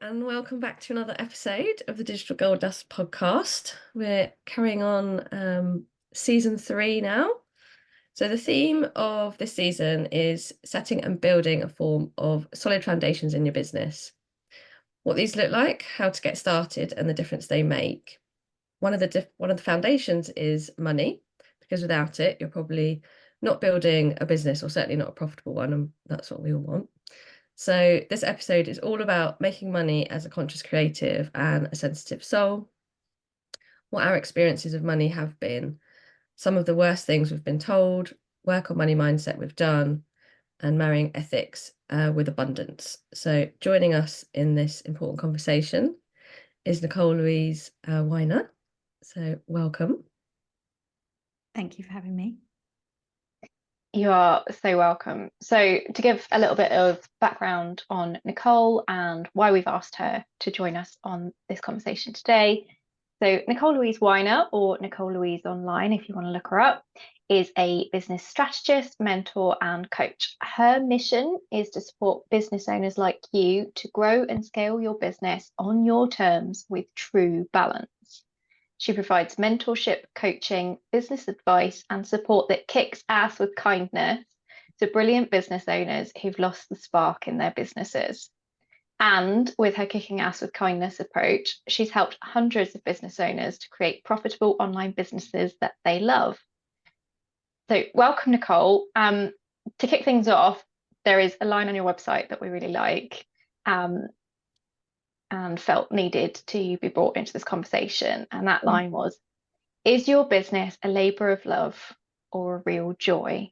and welcome back to another episode of the Digital Gold Dust podcast. We're carrying on season 3 now. So the theme of this season is setting and building a form of solid foundations in your business. What these look like, how to get started, and the difference they make. One of the foundations is money, because without it, you're probably not building a business, or certainly not a profitable one, and that's what we all want. So this episode is all about making money as a conscious creative and a sensitive soul, what our experiences of money have been, some of the worst things we've been told, work on money mindset we've done, and marrying ethics with abundance. So joining us in this important conversation is Nicole Louise Winer. So welcome. Thank you for having me. You are so welcome. So to give a little bit of background on Nicole and why we've asked her to join us on this conversation today. So Nicole Louise Winer, or Nicole Louise online if you want to look her up, is a business strategist, mentor and coach. Her mission is to support business owners like you to grow and scale your business on your terms with true balance. She provides mentorship, coaching, business advice, and support that kicks ass with kindness to brilliant business owners who've lost the spark in their businesses. And with her kicking ass with kindness approach, she's helped hundreds of business owners to create profitable online businesses that they love. So welcome, Nicole. To kick things off, there is a line on your website that we really like. And felt needed to be brought into this conversation. And that line was, is your business a labor of love or a real joy?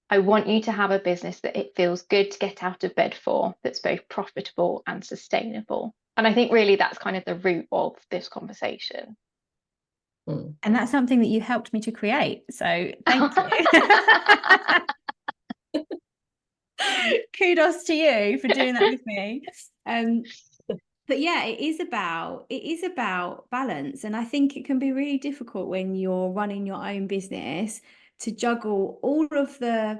I want you to have a business that it feels good to get out of bed for, that's both profitable and sustainable. And I think really that's kind of the root of this conversation. And that's something that you helped me to create. So thank you. Kudos to you for doing that with me. But yeah, it is about balance. And I think it can be really difficult when you're running your own business to juggle all of the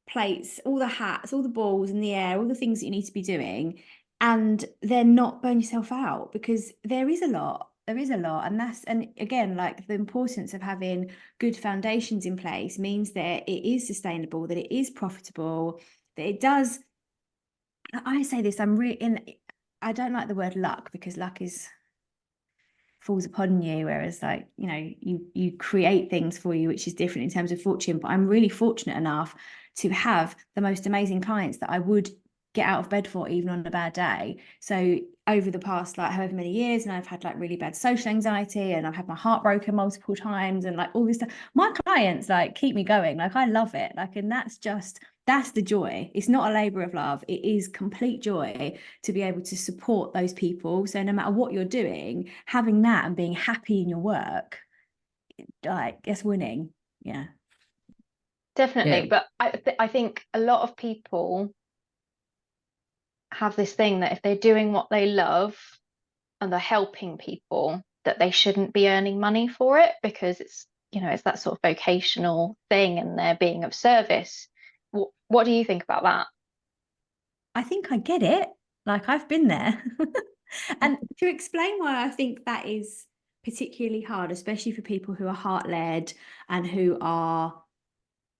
plates, all the hats, all the balls in the air, all the things that you need to be doing, and then not burn yourself out, because there is a lot. And again, like, the importance of having good foundations in place means that it is sustainable, that it is profitable, that it does. I say this, I don't like the word luck, because luck falls upon you, whereas, like, you create things for you, which is different in terms of fortune. But I'm really fortunate enough to have the most amazing clients that I would get out of bed for, even on a bad day. So over the past, like, however many years, and I've had like really bad social anxiety, and I've had my heart broken multiple times, and like all this stuff, my clients like keep me going. Like, I love it. Like, and that's the joy. It's not a labor of love. It is complete joy to be able to support those people. So no matter what you're doing, having that and being happy in your work, like, it's winning. Yeah, Definitely. Yeah. But I think a lot of people have this thing that if they're doing what they love and they're helping people, that they shouldn't be earning money for it, because it's that sort of vocational thing and they're being of service. What do you think about that? I think I get it. Like, I've been there. And to explain why I think that is particularly hard, especially for people who are heart-led and who are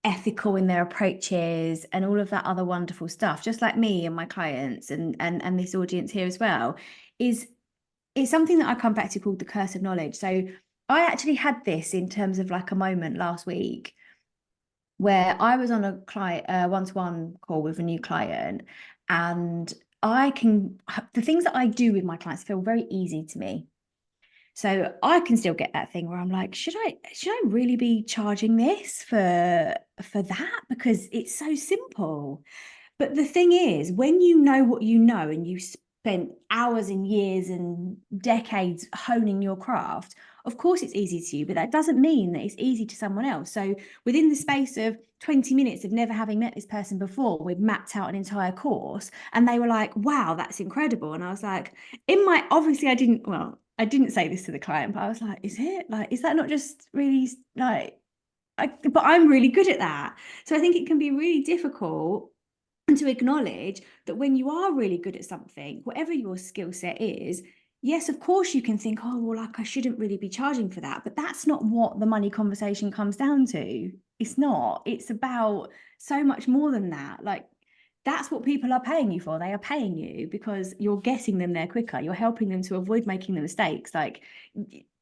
ethical in their approaches and all of that other wonderful stuff, just like me and my clients and this audience here as well, is something that I come back to called the curse of knowledge. So I actually had this in terms of like a moment last week where I was on a client one-to-one call with a new client, and the things that I do with my clients feel very easy to me. So I can still get that thing where I'm like, should I really be charging this for that? Because it's so simple. But the thing is, when you know what you know, and you spent hours and years and decades honing your craft, of course it's easy to you, but that doesn't mean that it's easy to someone else. So within the space of 20 minutes of never having met this person before, we've mapped out an entire course, and they were like, wow, that's incredible. And I was like, obviously I didn't say this to the client, but I was like, is that not just really like, but I'm really good at that. So I think it can be really difficult And to acknowledge that when you are really good at something, whatever your skill set is, yes, of course you can think, oh, well, like I shouldn't really be charging for that. But that's not what the money conversation comes down to. It's not. It's about so much more than that. Like, that's what people are paying you for. They are paying you because you're getting them there quicker. You're helping them to avoid making the mistakes. Like,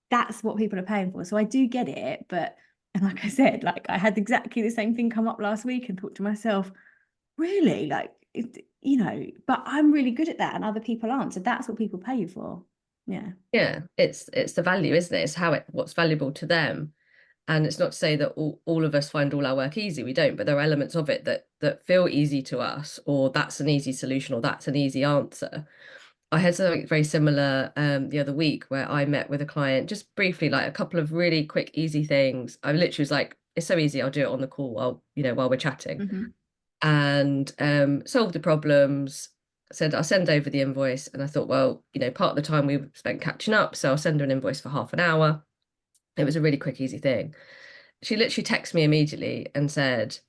that's what people are paying for. So I do get it. But, and like I said, like I had exactly the same thing come up last week and thought to myself, really, like, but I'm really good at that and other people aren't. So that's what people pay you for. Yeah, it's the value, isn't it? It's what's valuable to them. And it's not to say that all of us find all our work easy. We don't, but there are elements of it that feel easy to us, or that's an easy solution, or that's an easy answer. I had something very similar the other week where I met with a client, just briefly, like a couple of really quick, easy things. I literally was like, it's so easy, I'll do it on the call while we're chatting. And solved the problems. Said I'll send over the invoice, and I thought, well, part of the time we spent catching up, so I'll send her an invoice for half an hour. It was a really quick, easy thing. She literally texted me immediately and said,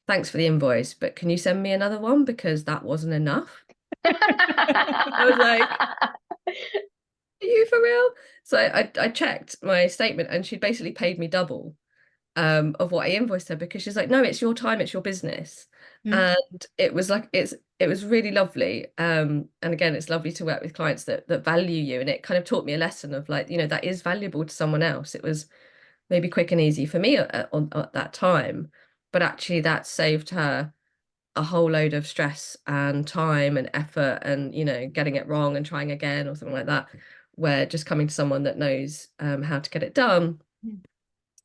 thanks for the invoice, but can you send me another one because that wasn't enough? I was like, are you for real? So I checked my statement, and she'd basically paid me double of what I invoiced her, because she's like, no, it's your time, it's your business. And it was like, it was really lovely. And again, it's lovely to work with clients that value you. And it kind of taught me a lesson of like, that is valuable to someone else. It was maybe quick and easy for me at that time, but actually that saved her a whole load of stress and time and effort, and getting it wrong and trying again or something like that, where just coming to someone that knows how to get it done.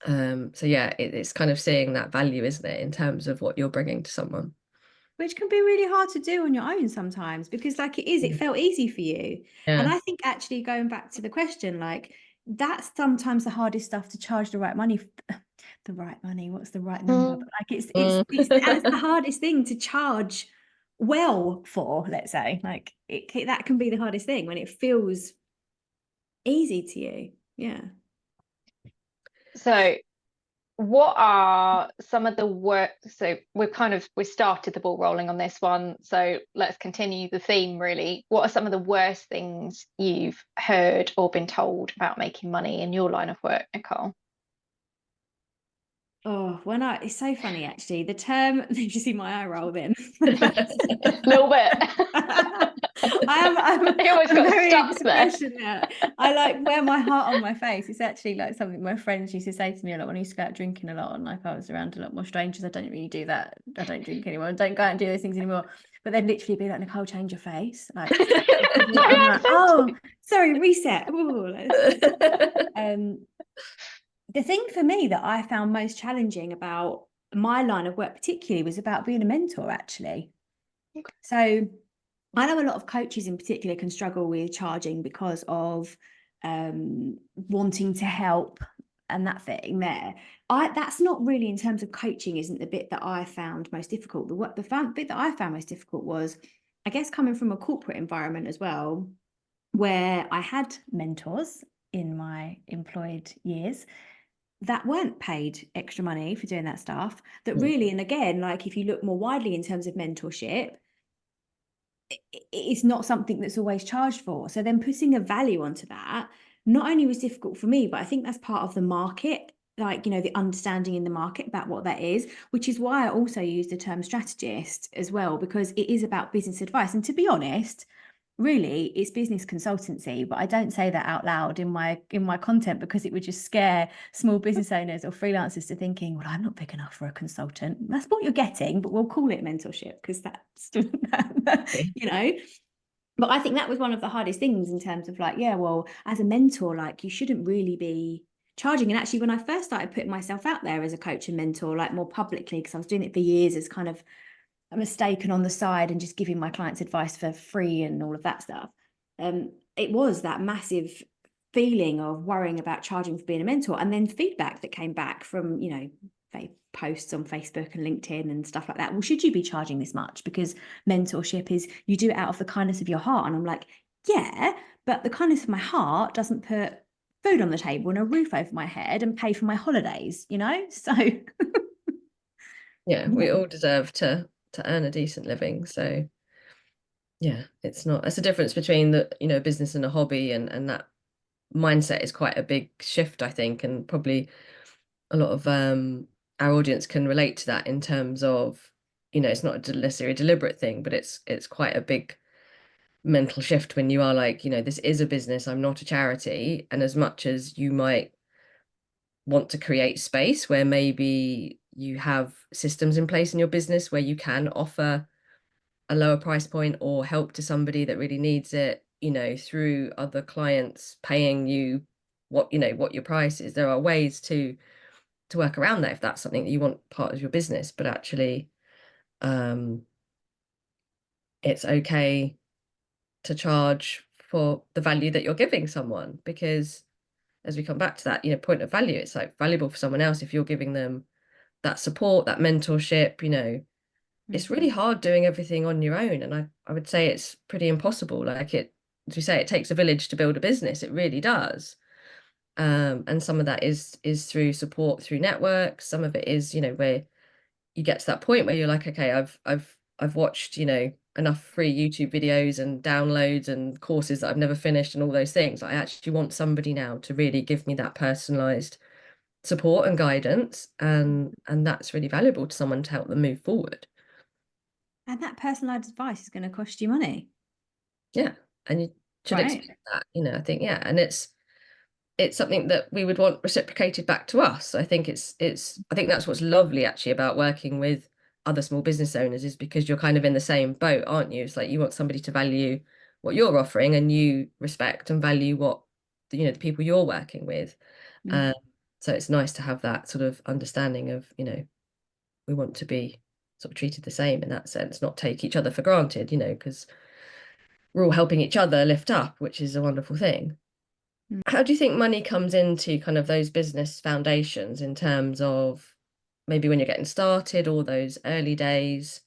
So yeah, it's kind of seeing that value, isn't it, in terms of what you're bringing to someone, which can be really hard to do on your own sometimes, because like it felt easy for you. And I think actually going back to the question, like that's sometimes the hardest stuff, to charge the right money. The right money, what's the right number? But like that's the hardest thing to charge well for, let's say. Like that can be the hardest thing when it feels easy to you. Yeah. So what are some of the work? So we started the ball rolling on this one. So let's continue the theme, really. What are some of the worst things you've heard or been told about making money in your line of work, Nicole? Oh, it's so funny actually. The term, did you see my eye roll then? A little bit. I'm always got very stuck there. I like wear my heart on my face. It's actually like something my friends used to say to me a lot when I used to go out drinking a lot, and like I was around a lot more strangers. I don't really do that. I don't drink anymore. I don't go out and do those things anymore. But they'd literally be like, Nicole, change your face. Like, I'm like, oh, sorry, reset. The thing for me that I found most challenging about my line of work particularly was about being a mentor, actually. Okay. So I know a lot of coaches in particular can struggle with charging because of wanting to help and that thing there. That's not really, in terms of coaching, isn't the bit that I found most difficult. The bit that I found most difficult was, I guess, coming from a corporate environment as well, where I had mentors in my employed years that weren't paid extra money for doing that stuff, that really, and again, like if you look more widely in terms of mentorship, it's not something that's always charged for. So then putting a value onto that not only was difficult for me, but I think that's part of the market, like, the understanding in the market about what that is, which is why I also use the term strategist as well, because it is about business advice. And to be honest, really it's business consultancy, but I don't say that out loud in my content, because it would just scare small business owners or freelancers to thinking, well, I'm not big enough for a consultant. That's what you're getting, but we'll call it mentorship because that's but I think that was one of the hardest things in terms of like, yeah, well, as a mentor, like you shouldn't really be charging. And actually, when I first started putting myself out there as a coach and mentor, like more publicly, because I was doing it for years as kind of a mistake and on the side and just giving my clients advice for free and all of that stuff. It was that massive feeling of worrying about charging for being a mentor, and then feedback that came back from, posts on Facebook and LinkedIn and stuff like that. Well, should you be charging this much? Because mentorship is, you do it out of the kindness of your heart. And I'm like, yeah, but the kindness of my heart doesn't put food on the table and a roof over my head and pay for my holidays, so yeah, we all deserve to earn a decent living. So yeah, it's a difference between the, you know, business and a hobby, and that mindset is quite a big shift, I think, and probably a lot of our audience can relate to that in terms of, you know, it's not necessarily a deliberate thing, but it's quite a big mental shift when you are like, you know, this is a business, I'm not a charity. And as much as you might want to create space where maybe you have systems in place in your business where you can offer a lower price point or help to somebody that really needs it, you know, through other clients paying you what, you know, what your price is, there are ways to work around that if that's something that you want part of your business. But actually, um it's okay to charge for the value that you're giving someone, because as we come back to that, you know, point of value, it's like valuable for someone else if you're giving them that support, that mentorship. You know, it's really hard doing everything on your own, and I would say it's pretty impossible. Like, it, as we say, it takes a village to build a business. It really does. And some of that is through support through networks. Some of it is, you know, where you get to that point where you're like, okay, I've watched, you know, enough free YouTube videos and downloads and courses that I've never finished and all those things. I actually want somebody now to really give me that personalized support and guidance, and that's really valuable to someone to help them move forward. And that personalized advice is going to cost you money. Yeah, and you should Right. expect that, you know, I think, yeah, and it's something that we would want reciprocated back to us. I think I think that's what's lovely actually about working with other small business owners, is because you're kind of in the same boat, aren't you? It's like you want somebody to value what you're offering, and you respect and value what, you know, the people you're working with. Um, so it's nice to have that sort of understanding of, you know, we want to be sort of treated the same in that sense, not take each other for granted, you know, because we're all helping each other lift up, which is a wonderful thing. How do you think money comes into kind of those business foundations in terms of maybe when you're getting started or those early days?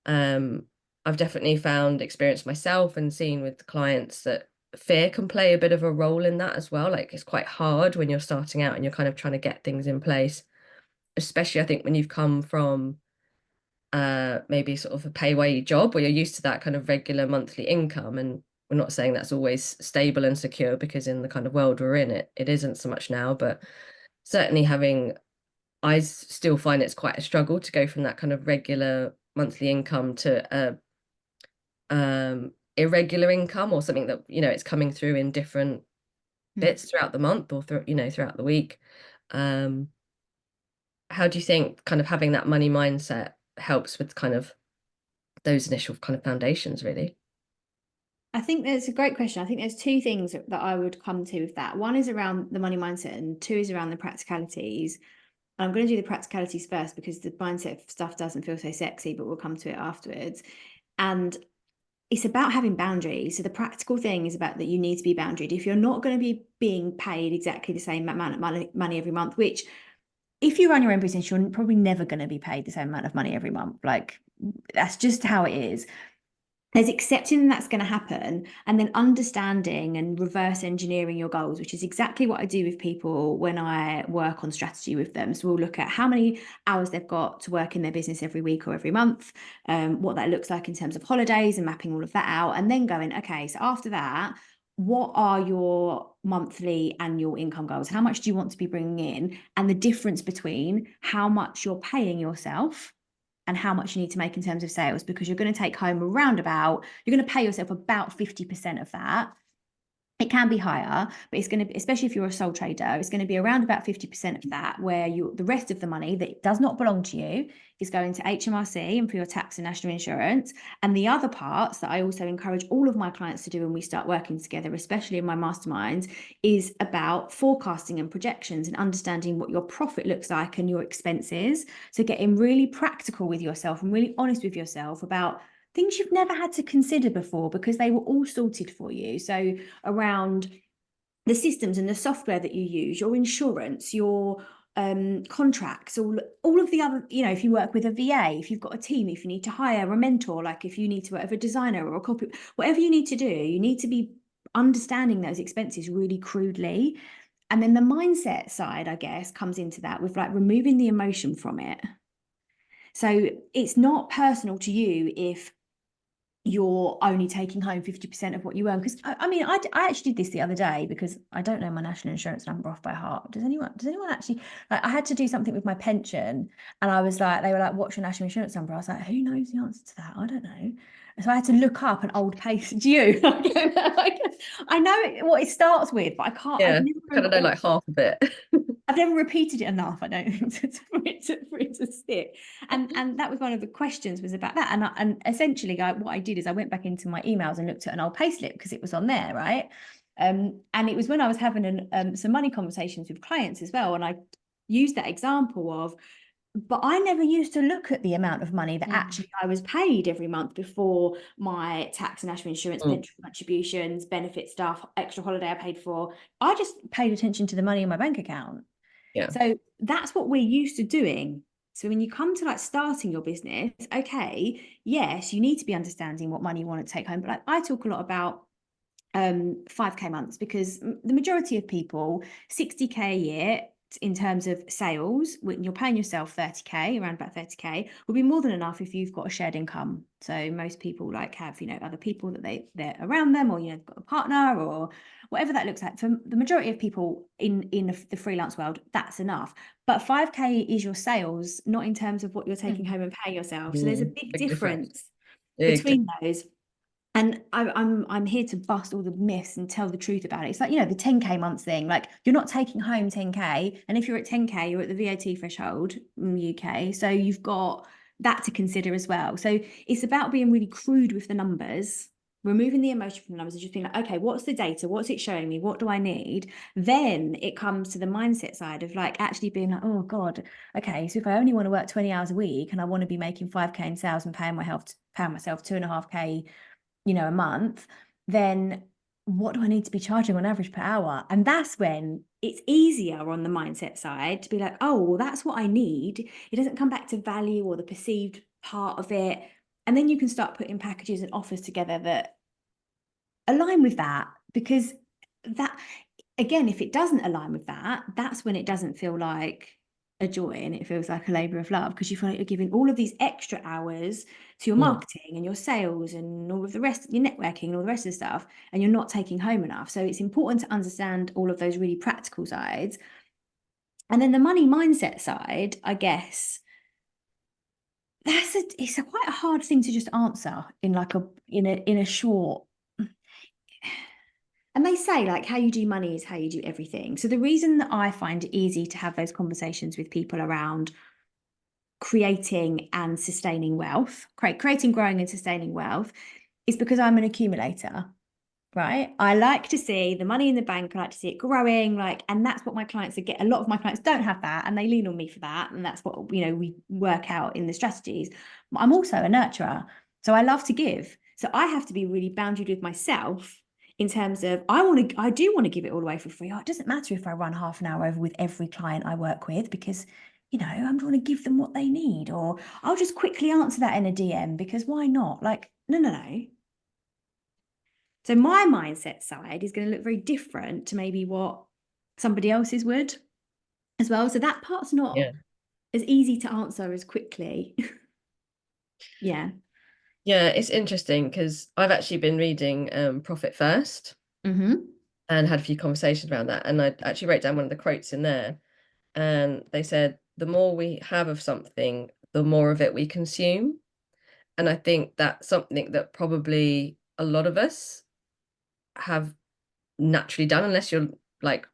Um, I've definitely found experience myself and seen with clients that fear can play a bit of a role in that as well. Like, it's quite hard when you're starting out and you're kind of trying to get things in place, especially I think when you've come from maybe sort of a pay job where you're used to that kind of regular monthly income. And we're not saying that's always stable and secure, because in the kind of world we're in, it isn't so much now, but certainly I still find it's quite a struggle to go from that kind of regular monthly income to irregular income, or something that, you know, it's coming through in different bits throughout the month or through, you know, throughout the week. How do you think kind of having that money mindset helps with kind of those initial kind of foundations, really? I think that's a great question. I think there's two things that I would come to with that. One is around the money mindset, and two is around the practicalities. I'm going to do the practicalities first because the mindset stuff doesn't feel so sexy, but we'll come to it afterwards. And it's about having boundaries. So the practical thing is about that you need to be boundaried. If you're not going to be being paid exactly the same amount of money every month, which if you run your own business, you're probably never going to be paid the same amount of money every month. Like, that's just how it is. There's accepting that's going to happen, and then understanding and reverse engineering your goals, which is exactly what I do with people when I work on strategy with them. So we'll look at how many hours they've got to work in their business every week or every month, what that looks like in terms of holidays, and mapping all of that out, and then going, okay, so after that, what are your monthly annual income goals? How much do you want to be bringing in? And the difference between how much you're paying yourself and how much you need to make in terms of sales, because you're going to take home you're going to pay yourself about 50% of that. It can be higher, but it's going to be, especially if you're a sole trader, it's going to be around about 50% of that, where the rest of the money that does not belong to you is going to HMRC and for your tax and national insurance. And the other parts that I also encourage all of my clients to do when we start working together, especially in my masterminds, is about forecasting and projections and understanding what your profit looks like and your expenses. So getting really practical with yourself and really honest with yourself about things you've never had to consider before, because they were all sorted for you. So around the systems and the software that you use, your insurance, your contracts, all of the other, you know, if you work with a VA, if you've got a team, if you need to hire a mentor, like if you need to work with a designer or a copy, whatever you need to do, you need to be understanding those expenses really crudely. And then the mindset side, I guess, comes into that with like removing the emotion from it. So it's not personal to you if you're only taking home 50% of what you earn. Because I mean, I actually did this the other day because I don't know my national insurance number off by heart. Does anyone actually? Like, I had to do something with my pension, and I was like, they were like, "What's your national insurance number?" I was like, "Who knows the answer to that? I don't know." So I had to look up an old pay. Do you? I know what it starts with, but I can't. Yeah, I've never kind of know like half of it. I've never repeated it enough, I don't think, for it to stick. And that was one of the questions, was about that. And essentially, what I did is I went back into my emails and looked at an old payslip because it was on there, right? And it was when I was having some money conversations with clients as well, and I used that example of, but I never used to look at the amount of money that actually I was paid every month before my tax and national insurance, pension contributions, benefit stuff, extra holiday I paid for. I just paid attention to the money in my bank account. Yeah. So that's what we're used to doing. So when you come to like starting your business, okay, yes, you need to be understanding what money you want to take home. But like, I talk a lot about 5k months, because the majority of people, 60k a year in terms of sales, when you're paying yourself 30k, around about 30k, will be more than enough if you've got a shared income. So most people like have, you know, other people that they're around them, or, you know, got a partner or whatever that looks like. For the majority of people in the freelance world, that's enough. But 5k is your sales, not in terms of what you're taking home and paying yourself. So there's a big difference between those. And I'm here to bust all the myths and tell the truth about it. It's like, you know, the 10k months thing. Like, you're not taking home 10k, and if you're at 10k, you're at the VAT threshold in the UK. So you've got that to consider as well. So it's about being really crude with the numbers, removing the emotion from the numbers, and just being like, okay, what's the data? What's it showing me? What do I need? Then it comes to the mindset side of like actually being like, oh God, okay, so if I only want to work 20 hours a week and I want to be making 5k in sales and paying myself 2.5k, you know, a month, then what do I need to be charging on average per hour? And that's when it's easier on the mindset side to be like, oh, well, that's what I need. It doesn't come back to value or the perceived part of it. And then you can start putting packages and offers together that align with that, because that, again, if it doesn't align with that, that's when it doesn't feel like a joy, and it feels like a labor of love, because you feel like you're giving all of these extra hours to your marketing and your sales and all of the rest, your networking and all the rest of the stuff, and you're not taking home enough. So it's important to understand all of those really practical sides. And then the money mindset side, I guess, it's quite a hard thing to just answer in like in a short. And they say like how you do money is how you do everything. So the reason that I find it easy to have those conversations with people around creating and sustaining wealth, creating, growing and sustaining wealth, is because I'm an accumulator, right? I like to see the money in the bank. I like to see it growing, like, and that's what my clients get. A lot of my clients don't have that, and they lean on me for that. And that's what, you know, we work out in the strategies. But I'm also a nurturer. So I love to give. So I have to be really boundaried with myself in terms of I do want to give it all away for free. It doesn't matter if I run half an hour over with every client I work with, because, you know, I'm trying to give them what they need, or I'll just quickly answer that in a DM because why not? Like, no. So my mindset side is going to look very different to maybe what somebody else's would as well. So that part's not as easy to answer as quickly. Yeah. Yeah, it's interesting because I've actually been reading Profit First and had a few conversations around that. And I actually wrote down one of the quotes in there. And they said, the more we have of something, the more of it we consume. And I think that's something that probably a lot of us have naturally done, unless you're like,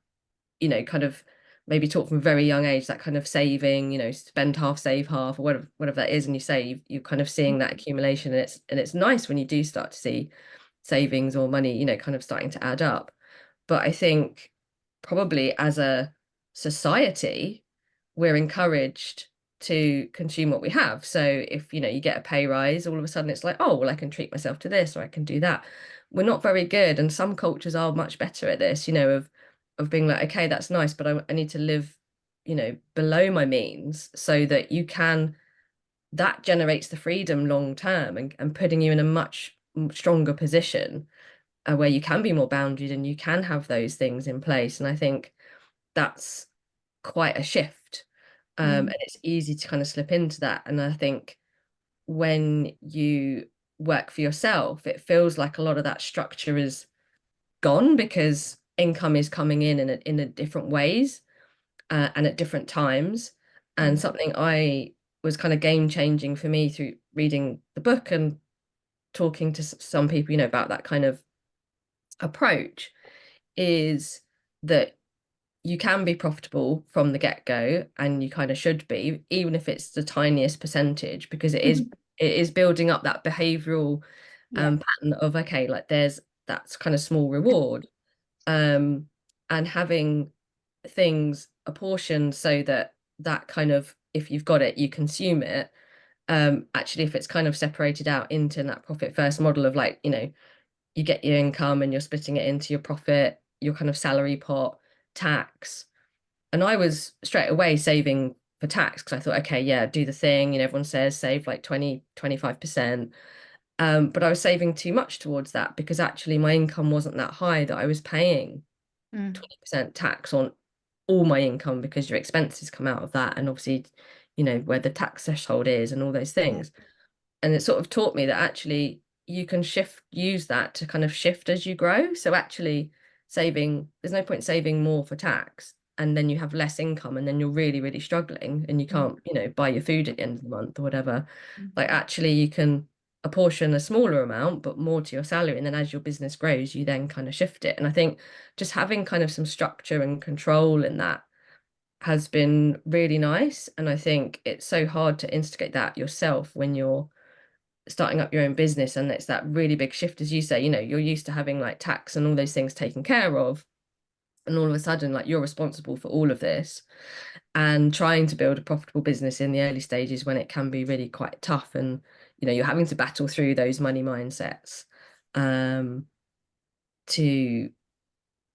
you know, kind of maybe taught from a very young age, that kind of saving, you know, spend half, save half, or whatever that is. And you save, you're kind of seeing that accumulation, and it's nice when you do start to see savings or money, you know, kind of starting to add up. But I think probably as a society, we're encouraged to consume what we have. So if, you know, you get a pay rise, all of a sudden it's like, oh, well, I can treat myself to this, or I can do that. We're not very good. And some cultures are much better at this, you know, of being like, okay, that's nice, but I need to live, you know, below my means, so that you can, that generates the freedom long term, and putting you in a much stronger position where you can be more boundaried and you can have those things in place. And I think that's quite a shift. And it's easy to kind of slip into that. And I think when you work for yourself, it feels like a lot of that structure is gone because income is coming in a different ways, and at different times. And something I was kind of game changing for me through reading the book and talking to some people, about that kind of approach, is that you can be profitable from the get-go, and you kind of should be, even if it's the tiniest percentage, because it is building up that behavioral pattern of, okay, like that's kind of small reward, and having things apportioned so that kind of, if you've got it, you consume it. Actually, if it's kind of separated out into that profit first model of, like, you get your income and you're splitting it into your profit, your kind of salary pot, tax. And I was straight away saving for tax because I thought, okay, yeah, do the thing. Everyone says save like 20-25%. But I was saving too much towards that because actually my income wasn't that high that I was paying 20% tax on all my income, because your expenses come out of that. And obviously, where the tax threshold is and all those things. And it sort of taught me that actually you can use that to kind of shift as you grow. So actually there's no point saving more for tax and then you have less income and then you're really, really struggling and you can't, buy your food at the end of the month or whatever. Like, actually you can apportion a smaller amount, but more to your salary. And then as your business grows, you then kind of shift it. And I think just having kind of some structure and control in that has been really nice. And I think it's so hard to instigate that yourself when you're starting up your own business, and it's that really big shift, as you say, you're used to having like tax and all those things taken care of, and all of a sudden, like, you're responsible for all of this, and trying to build a profitable business in the early stages when it can be really quite tough, and you're having to battle through those money mindsets, to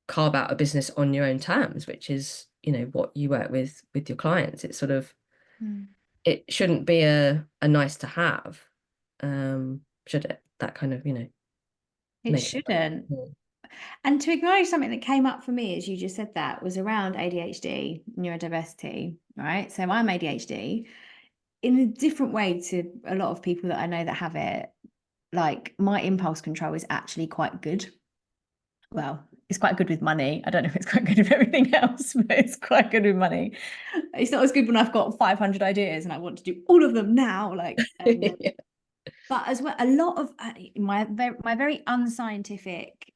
carve out a business on your own terms, which is what you work with your clients. It's sort of it shouldn't be a nice to have, should it? That kind of, it shouldn't. And to acknowledge something that came up for me as you just said, that was around ADHD, neurodiversity, right? So I'm ADHD in a different way to a lot of people that I know that have it. Like, my impulse control is actually quite good. Well, it's quite good with money. I don't know if it's quite good with everything else, but it's quite good with money. It's not as good when I've got 500 ideas and I want to do all of them now. Like, Yeah. but as well, a lot of my very unscientific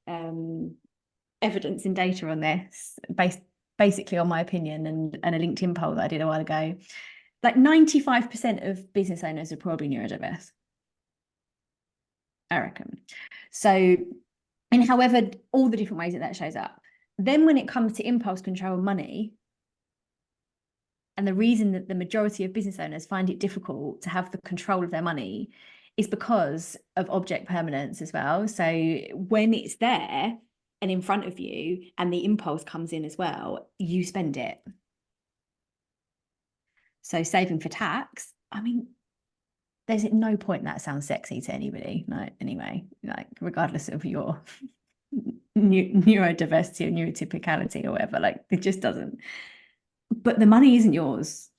evidence and data on this, based basically on my opinion and a LinkedIn poll that I did a while ago, like 95% of business owners are probably neurodiverse, I reckon. So, in however all the different ways that shows up, then when it comes to impulse control and money, and the reason that the majority of business owners find it difficult to have the control of their money is because of object permanence as well. So when it's there and in front of you and the impulse comes in as well, you spend it. So saving for tax, I mean, there's no point that sounds sexy to anybody. No, anyway, like, regardless of your neurodiversity or neurotypicality or whatever, like, it just doesn't. But the money isn't yours.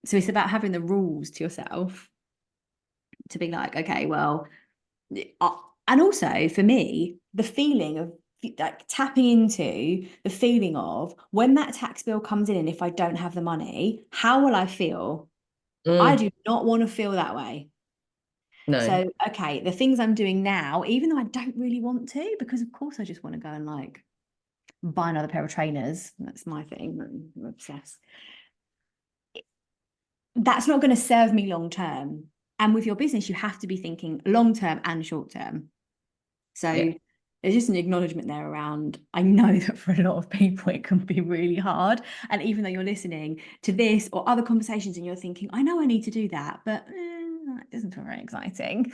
So it's about having the rules to yourself to be like, okay, well, and also for me, the feeling of like tapping into the feeling of when that tax bill comes in, and if I don't have the money, how will I feel? I do not want to feel that way. No. So, okay, the things I'm doing now, even though I don't really want to, because of course I just want to go and like buy another pair of trainers. That's my thing. I'm obsessed. That's not going to serve me long term. And with your business, you have to be thinking long term and short term. So there's just an acknowledgement there around, I know that for a lot of people it can be really hard. And even though you're listening to this or other conversations and you're thinking, I know I need to do that, but it doesn't feel very exciting.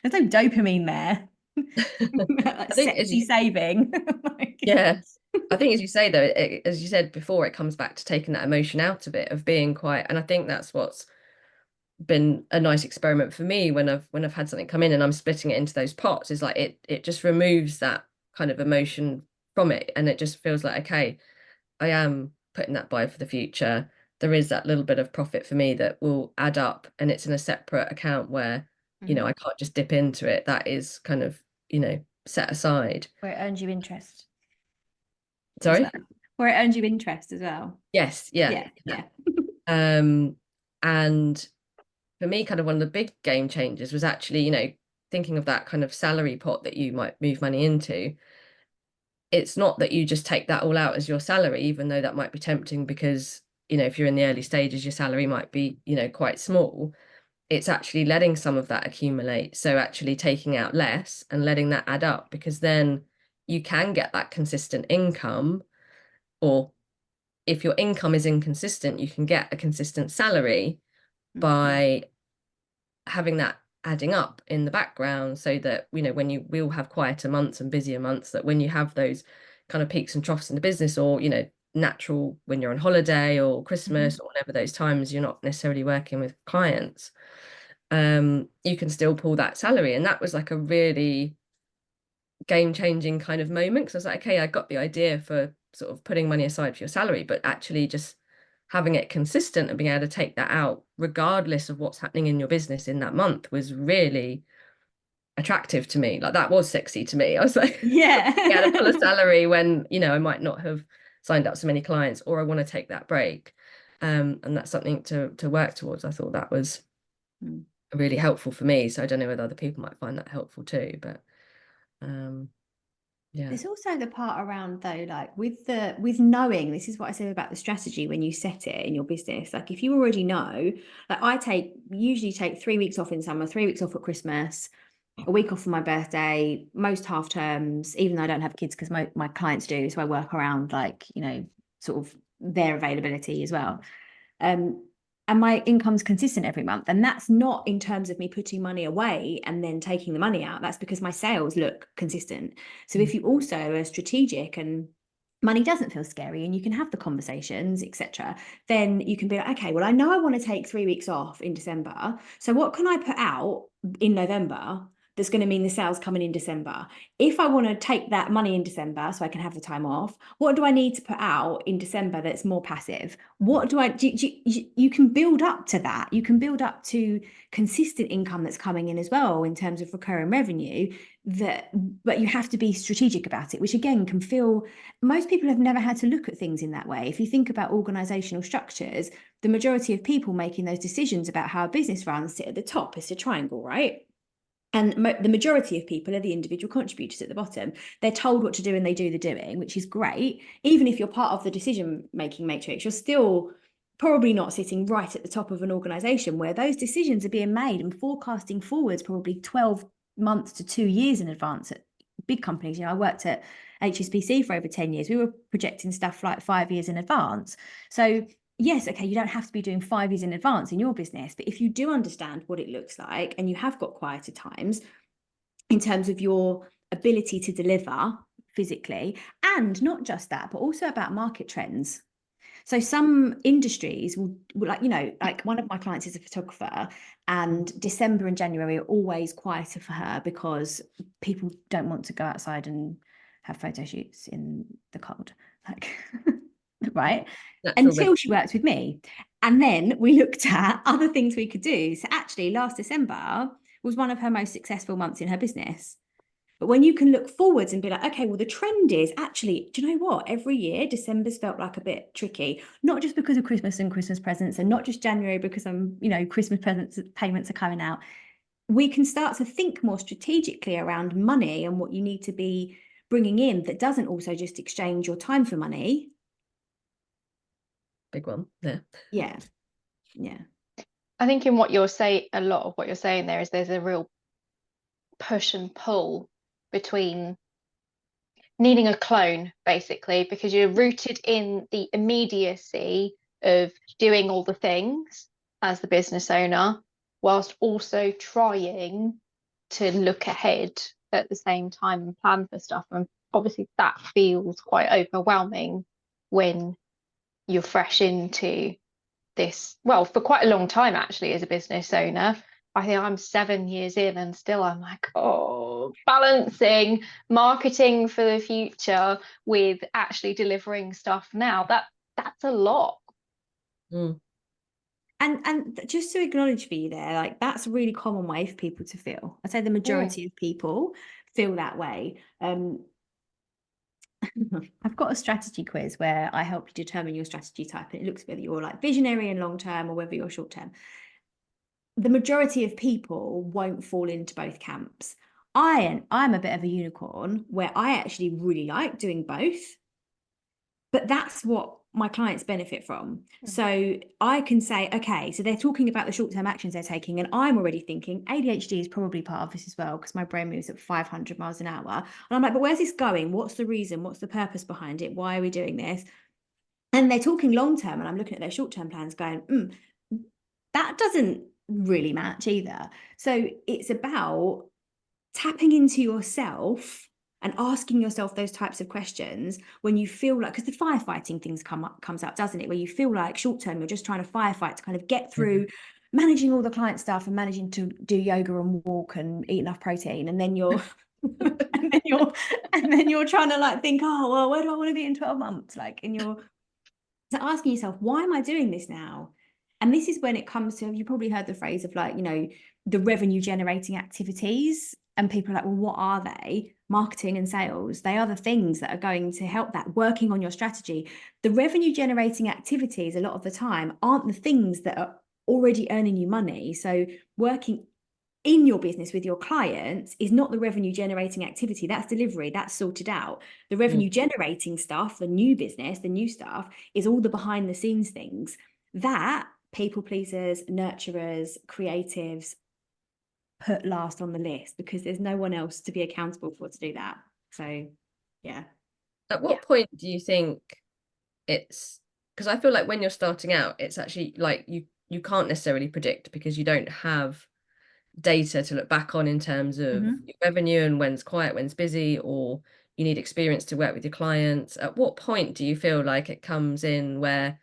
There's no dopamine there. Like, I think sexy saving. Like, yeah. I think, as you say, though, as you said before, it comes back to taking that emotion out of it, of being quiet. And I think that's what's been a nice experiment for me when I've had something come in and I'm splitting it into those pots, is like it just removes that kind of emotion from it, and it just feels like, okay, I am putting that by for the future, there is that little bit of profit for me that will add up, and it's in a separate account where, you know, I can't just dip into it. That is kind of, you know, set aside. Where it earns you interest. Sorry? Where it earns you interest as well. Yes, yeah. And for me, kind of one of the big game changers was actually, you know, thinking of that kind of salary pot that you might move money into. It's not that you just take that all out as your salary, even though that might be tempting because, you know, if you're in the early stages, your salary might be, you know, quite small. It's actually letting some of that accumulate. So actually taking out less and letting that add up, because then you can get that consistent income. Or if your income is inconsistent, you can get a consistent salary by having that adding up in the background, so that, you know, when you will have quieter months and busier months, that when you have those kind of peaks and troughs in the business, or, you know, natural when you're on holiday or Christmas or whatever those times you're not necessarily working with clients, you can still pull that salary. And that was like a really game-changing kind of moment, because I was like, okay, I got the idea for sort of putting money aside for your salary, but actually just having it consistent and being able to take that out regardless of what's happening in your business in that month was really attractive to me. Like, that was sexy to me. I was like, yeah, to pull a salary when, you know, I might not have signed up so many clients, or I want to take that break. And that's something to work towards. I thought that was really helpful for me. So I don't know whether other people might find that helpful too, but yeah. There's also the part around, though, like with knowing, this is what I said about the strategy when you set it in your business. Like, if you already know, like I usually take 3 weeks off in summer, 3 weeks off at Christmas, a week off for my birthday, most half terms, even though I don't have kids, because my clients do. So I work around, like, you know, sort of their availability as well. And my income's consistent every month. And that's not in terms of me putting money away and then taking the money out. That's because my sales look consistent. So if you also are strategic and money doesn't feel scary and you can have the conversations, etc., then you can be like, okay, well, I know I want to take 3 weeks off in December. So what can I put out in November that's going to mean the sales coming in December? If I want to take that money in December so I can have the time off, what do I need to put out in December that's more passive? What do you can build up to that. You can build up to consistent income that's coming in as well in terms of recurring revenue, but you have to be strategic about it, which again can feel, most people have never had to look at things in that way. If you think about organizational structures, the majority of people making those decisions about how a business runs sit at the top. It's a triangle, right? And the majority of people are the individual contributors at the bottom. They're told what to do and they do the doing, which is great. Even if you're part of the decision-making matrix, you're still probably not sitting right at the top of an organization where those decisions are being made and forecasting forwards probably 12 months to 2 years in advance at big companies. You know, I worked at HSBC for over 10 years. We were projecting stuff like 5 years in advance. So yes, okay, you don't have to be doing 5 years in advance in your business, but if you do understand what it looks like and you have got quieter times in terms of your ability to deliver physically, and not just that, but also about market trends. So some industries will, like, you know, like one of my clients is a photographer, and December and January are always quieter for her because people don't want to go outside and have photo shoots in the cold, like, right? Until she worked with me. And then we looked at other things we could do. So actually last December was one of her most successful months in her business. But when you can look forwards and be like, okay, well, the trend is actually, do you know what? Every year, December's felt like a bit tricky, not just because of Christmas and Christmas presents, and not just January because Christmas presents payments are coming out. We can start to think more strategically around money and what you need to be bringing in that doesn't also just exchange your time for money. Big one. Yeah. Yeah. Yeah. I think in what you're saying, a lot of what you're saying there is there's a real push and pull between needing a clone, basically, because you're rooted in the immediacy of doing all the things as the business owner, whilst also trying to look ahead at the same time and plan for stuff. And obviously that feels quite overwhelming when you're fresh into this, well, for quite a long time actually as a business owner. I think I'm 7 years in and still I'm like, oh, balancing marketing for the future with actually delivering stuff now. That's a lot. Mm. And just to acknowledge for you there, like that's a really common way for people to feel. I'd say the majority of people feel that way. I've got a strategy quiz where I help you determine your strategy type, and it looks whether you're like visionary and long term or whether you're short term. The majority of people won't fall into both camps. I'm a bit of a unicorn where I actually really like doing both, but that's what my clients benefit from. So I can say, okay, so they're talking about the short-term actions they're taking, and I'm already thinking ADHD is probably part of this as well, because my brain moves at 500 miles an hour. And I'm like, but where's this going? What's the reason? What's the purpose behind it? Why are we doing this? And they're talking long-term, and I'm looking at their short-term plans going, that doesn't really match either. So it's about tapping into yourself and asking yourself those types of questions when you feel like, because the firefighting things comes up, doesn't it? Where you feel like short term, you're just trying to firefight to kind of get through managing all the client stuff and managing to do yoga and walk and eat enough protein. And then you're and then you're trying to like think, oh, well, where do I want to be in 12 months? Like, and you're asking yourself, why am I doing this now? And this is when it comes to, you probably heard the phrase of like, the revenue generating activities. And people are like, well, what are they? Marketing and sales. They are the things that are going to help that, working on your strategy. The revenue generating activities, a lot of the time, aren't the things that are already earning you money. So working in your business with your clients is not the revenue generating activity. That's delivery. That's sorted out. The revenue generating stuff, the new business, the new stuff, is all the behind the scenes things that people pleasers, nurturers, creatives put last on the list, because there's no one else to be accountable for to do that. So yeah. At what point do you think it's, because I feel like when you're starting out, it's actually like you can't necessarily predict, because you don't have data to look back on in terms of your revenue and when's quiet, when's busy, or you need experience to work with your clients. At what point do you feel like it comes in where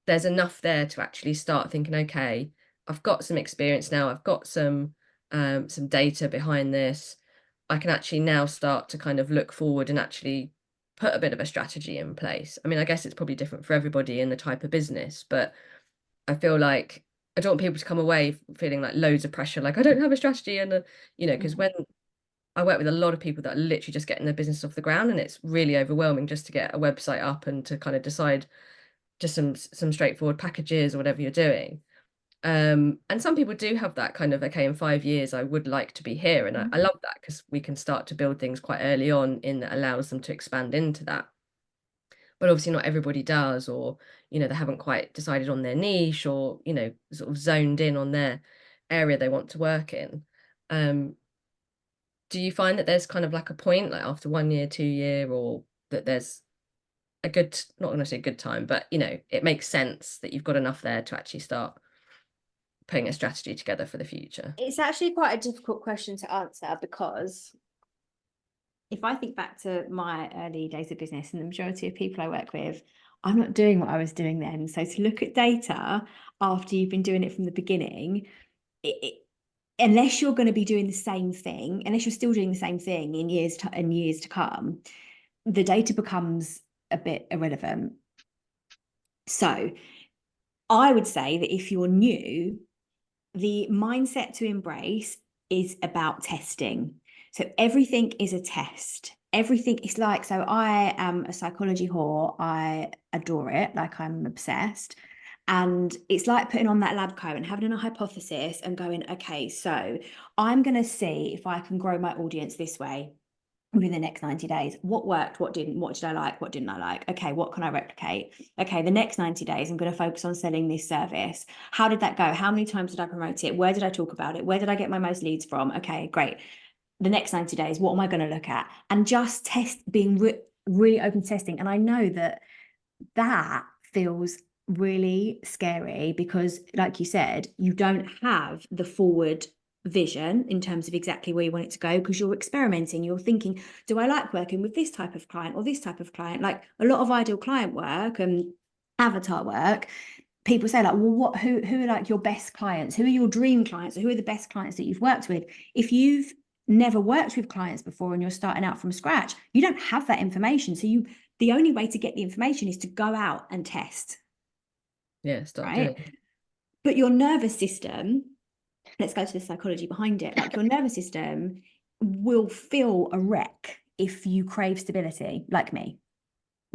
there's enough there to actually start thinking, okay, I've got some experience now, I've got some data behind this, I can actually now start to kind of look forward and actually put a bit of a strategy in place? I mean, I guess it's probably different for everybody in the type of business, but I feel like I don't want people to come away feeling like loads of pressure, like I don't have a strategy. And because when I work with a lot of people that are literally just getting their business off the ground, and it's really overwhelming just to get a website up and to kind of decide just some straightforward packages or whatever you're doing. And some people do have that kind of, okay, in 5 years I would like to be here, and I love that, because we can start to build things quite early on in that allows them to expand into that. But obviously not everybody does, or they haven't quite decided on their niche, or sort of zoned in on their area they want to work in. Do you find that there's kind of like a point, like after 1 year, 2 year, or that there's a good, not going to say good time, but it makes sense that you've got enough there to actually start putting a strategy together for the future? It's actually quite a difficult question to answer, because if I think back to my early days of business and the majority of people I work with, I'm not doing what I was doing then. So to look at data after you've been doing it from the beginning, unless you're going to be doing the same thing, unless you're still doing the same thing in years to come, the data becomes a bit irrelevant. So I would say that if you're new, the mindset to embrace is about testing. So everything is a test. Everything is like, so I am a psychology whore. I adore it. Like, I'm obsessed. And it's like putting on that lab coat and having a hypothesis and going, okay, so I'm going to see if I can grow my audience this way within the next 90 days. What worked, what didn't, what did I like, what didn't I like? Okay, what can I replicate? Okay, the next 90 days, I'm going to focus on selling this service. How did that go? How many times did I promote it? Where did I talk about it? Where did I get my most leads from? Okay, great. The next 90 days, what am I going to look at? And just test, being really open to testing. And I know that feels really scary, because like you said, you don't have the forward vision in terms of exactly where you want it to go, because you're experimenting, you're thinking, do I like working with this type of client or this type of client? Like a lot of ideal client work and avatar work, people say like, well, who are like your best clients? Who are your dream clients? Or who are the best clients that you've worked with? If you've never worked with clients before and you're starting out from scratch, you don't have that information. So the only way to get the information is to go out and test. Yeah, start right? doing. But your nervous system, let's go to the psychology behind it. Like, your nervous system will feel a wreck if you crave stability, like me.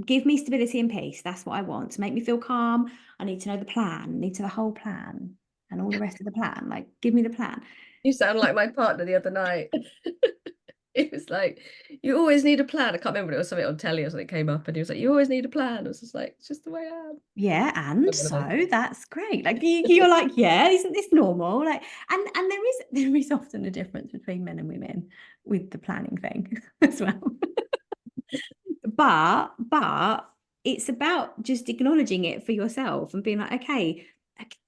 Give me stability and peace. That's what I want. To make me feel calm, I need to know the plan. I need to know the whole plan and all the rest of the plan. Like, give me the plan. You sound like my partner the other night. It was like, you always need a plan. I can't remember, it was something on telly or something came up, and he was like, you always need a plan. I was just like, it's just the way I am. Yeah, and so that's great. Like, you're like, yeah, isn't this normal? Like, and there is often a difference between men and women with the planning thing as well. But it's about just acknowledging it for yourself and being like, okay,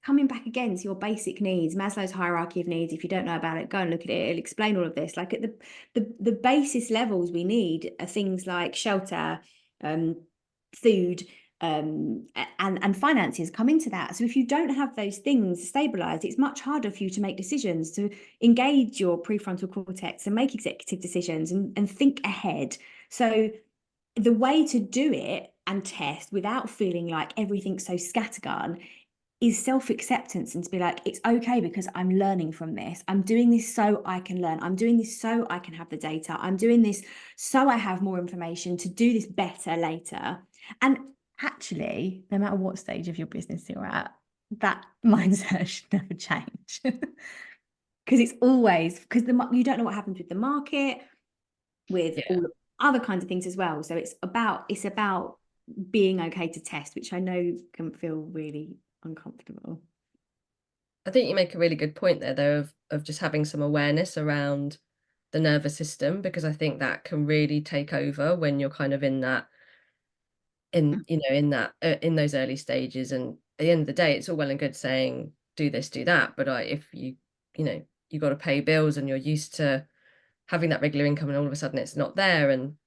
coming back again to your basic needs, Maslow's hierarchy of needs. If you don't know about it, go and look at it. It'll explain all of this. Like, at the basis levels we need are things like shelter, food, and finances come into that. So if you don't have those things stabilized, it's much harder for you to make decisions, to engage your prefrontal cortex and make executive decisions and think ahead. So the way to do it and test without feeling like everything's so scattergun is self-acceptance, and to be like, it's okay because I'm learning from this. I'm doing this so I can learn. I'm doing this so I can have the data. I'm doing this so I have more information to do this better later. And actually, no matter what stage of your business you're at, that mindset should never change. Because it's always, because you don't know what happens with the market, with all other kinds of things as well. So it's about being okay to test, which I know can feel really uncomfortable. I think you make a really good point there, though, of just having some awareness around the nervous system, because I think that can really take over when you're kind of in that, in those early stages. And at the end of the day, it's all well and good saying do this, do that, but if you got to pay bills and you're used to having that regular income, and all of a sudden it's not there, and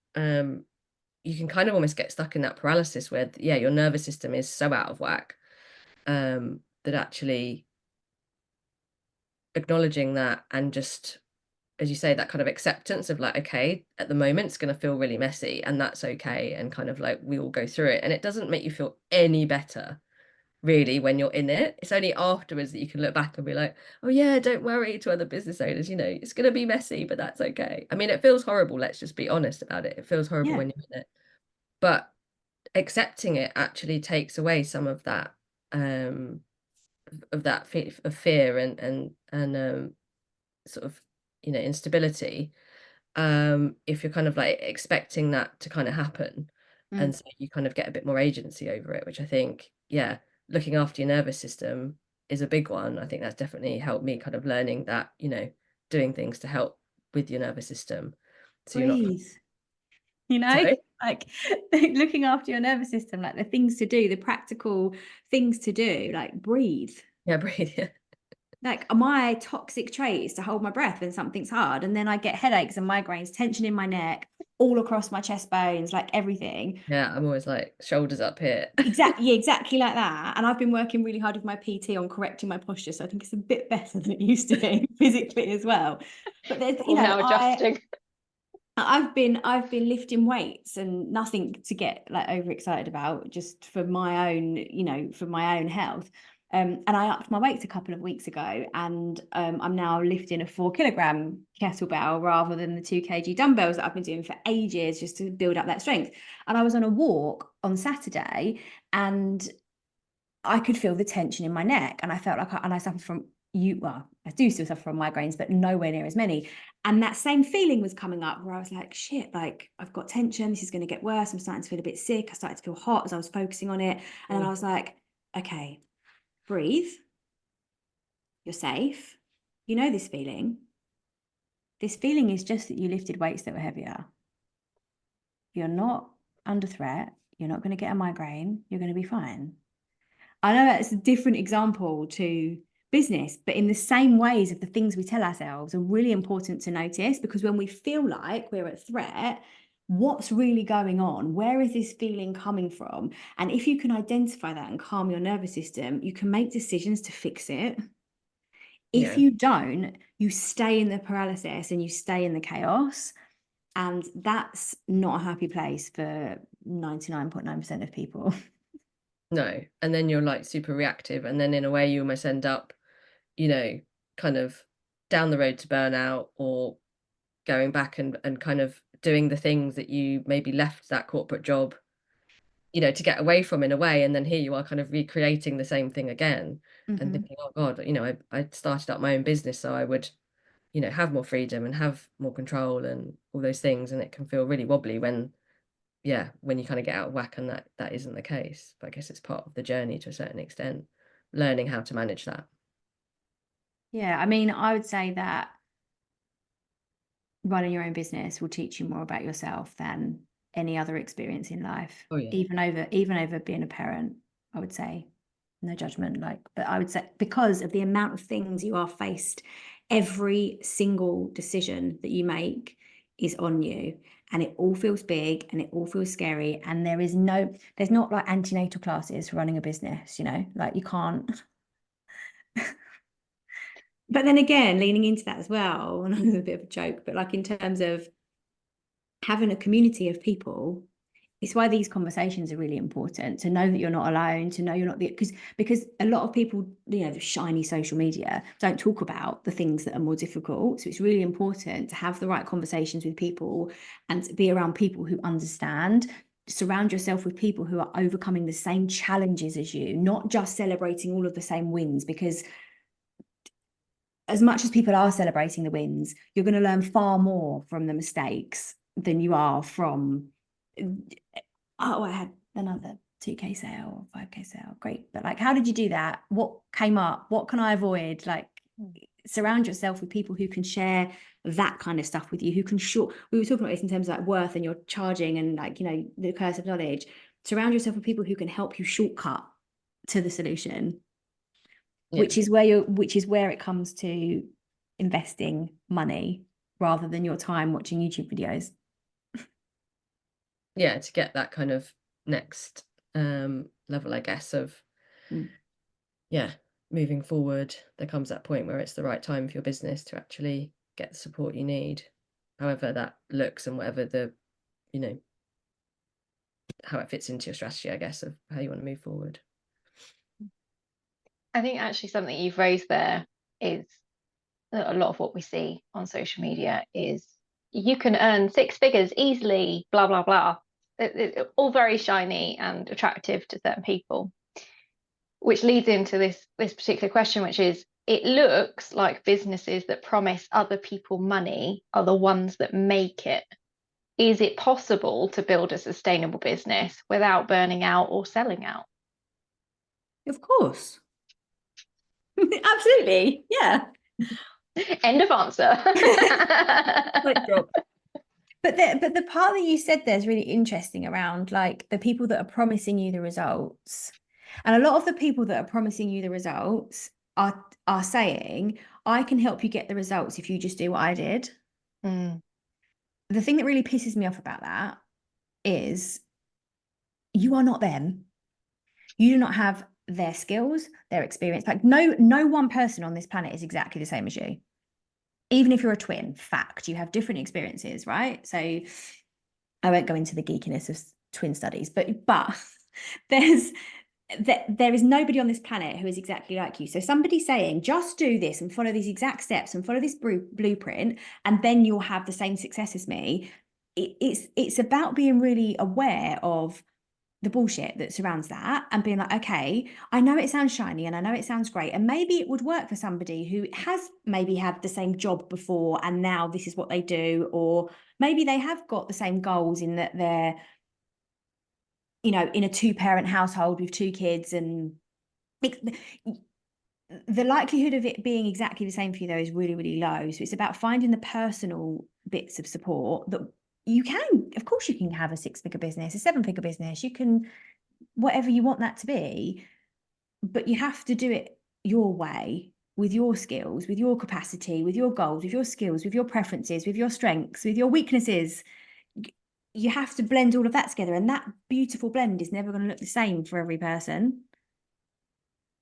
you can kind of almost get stuck in that paralysis where your nervous system is so out of whack, that actually acknowledging that, and just, as you say, that kind of acceptance of like, okay, at the moment it's going to feel really messy, and that's okay, and kind of like, we all go through it, and it doesn't make you feel any better really when you're in it. It's only afterwards that you can look back and be like, oh yeah, don't worry, to other business owners, it's going to be messy, but that's okay. I mean, it feels horrible, let's just be honest about it. It feels horrible when you're in it, but accepting it actually takes away some of that of fear and sort of instability, if you're kind of like expecting that to kind of happen. And so you kind of get a bit more agency over it, which I think, looking after your nervous system is a big one. I think that's definitely helped me kind of learning that, doing things to help with your nervous system, so Breathe. you're not Sorry? Like looking after your nervous system, like the things to do, the practical things to do, like breathe. Breathe. Like, my toxic trait is to hold my breath when something's hard, and then I get headaches and migraines, tension in my neck, all across my chest bones, like everything. I'm always like shoulders up here. Exactly like that. And I've been working really hard with my PT on correcting my posture, so I think it's a bit better than it used to be physically as well. But there's, now adjusting. I've been lifting weights, and nothing to get like overexcited about, just for my own, for my own health. And I upped my weights a couple of weeks ago, and I'm now lifting a 4-kilogram kettlebell rather than the 2 kg dumbbells that I've been doing for ages, just to build up that strength. And I was on a walk on Saturday, and I could feel the tension in my neck, and I felt like I suffer from I do still suffer from migraines, but nowhere near as many. And that same feeling was coming up, where I was like, shit, like I've got tension, this is going to get worse. I'm starting to feel a bit sick. I started to feel hot as I was focusing on it. And then I was like, okay, breathe. You're safe. You know this feeling. This feeling is just that you lifted weights that were heavier. You're not under threat. You're not going to get a migraine. You're going to be fine. I know that's a different example to business, but in the same ways of the things we tell ourselves are really important to notice, because when we feel like we're at threat, what's really going on? Where is this feeling coming from? And if you can identify that and calm your nervous system, you can make decisions to fix it. If you don't, you stay in the paralysis and you stay in the chaos. And that's not a happy place for 99.9% of people. No. And then you're like super reactive, and then in a way you almost end up, you know, kind of down the road to burnout, or going back and kind of doing the things that you maybe left that corporate job, you know, to get away from, in a way. And then here you are kind of recreating the same thing again, and Mm-hmm. thinking, oh God, you know, I started up my own business so I would, you know, have more freedom and have more control and all those things. And it can feel really wobbly when, yeah, when you kind of get out of whack, and that isn't the case. But I guess it's part of the journey to a certain extent, learning how to manage that. Yeah, I mean, I would say that running your own business will teach you more about yourself than any other experience in life. Oh yeah. Even over being a parent, I would say. No judgment, like, but I would say, because of the amount of things you are faced, every single decision that you make is on you, and it all feels big and it all feels scary, and there's not like antenatal classes for running a business, you know, like you can't. But then again, leaning into that as well, and it's a bit of a joke, but like in terms of having a community of people, it's why these conversations are really important, to know that you're not alone, to know you're not because a lot of people, you know, the shiny social media don't talk about the things that are more difficult. So it's really important to have the right conversations with people and to be around people who understand. Surround yourself with people who are overcoming the same challenges as you, not just celebrating all of the same wins, because as much as people are celebrating the wins, you're going to learn far more from the mistakes than you are from, oh, I had another 2K sale or 5K sale. Great. But like, how did you do that? What came up? What can I avoid? Like, surround yourself with people who can share that kind of stuff with you, who can we were talking about this in terms of like worth and your charging and like, you know, the curse of knowledge. Surround yourself with people who can help you shortcut to the solution. Yeah. Which is where it comes to investing money rather than your time watching YouTube videos. Yeah, to get that kind of next level, I guess, of yeah, moving forward, there comes that point where it's the right time for your business to actually get the support you need, however that looks, and whatever the, you know, how it fits into your strategy, I guess, of how you want to move forward. I think actually something you've raised there is a lot of what we see on social media is you can earn 6 figures easily, blah, blah, blah. It's all very shiny and attractive to certain people, which leads into this particular question, which is, it looks like businesses that promise other people money are the ones that make it. Is it possible to build a sustainable business without burning out or selling out? Of course. Absolutely. Yeah. End of answer. Mic drop. But the part that you said there is really interesting around like the people that are promising you the results. And a lot of the people that are promising you the results are saying, I can help you get the results if you just do what I did. Mm. The thing that really pisses me off about that is you are not them. You do not have their skills, their experience. Like no one person on this planet is exactly the same as you. Even if you're a twin, fact, you have different experiences, right? So I won't go into the geekiness of twin studies, but there is nobody on this planet who is exactly like you. So somebody saying, just do this and follow these exact steps and follow this blueprint, and then you'll have the same success as me. It's about being really aware of the bullshit that surrounds that and being like, okay, I know it sounds shiny and I know it sounds great, and maybe it would work for somebody who has maybe had the same job before and now this is what they do, or maybe they have got the same goals in that they're, you know, in a 2-parent household with 2 kids, and the likelihood of it being exactly the same for you though is really, really low. So it's about finding the personal bits of support that you can, of course you can have a 6-figure business, a 7-figure business, you can, whatever you want that to be, but you have to do it your way, with your skills, with your capacity, with your goals, with your skills, with your preferences, with your strengths, with your weaknesses. You have to blend all of that together, and that beautiful blend is never going to look the same for every person.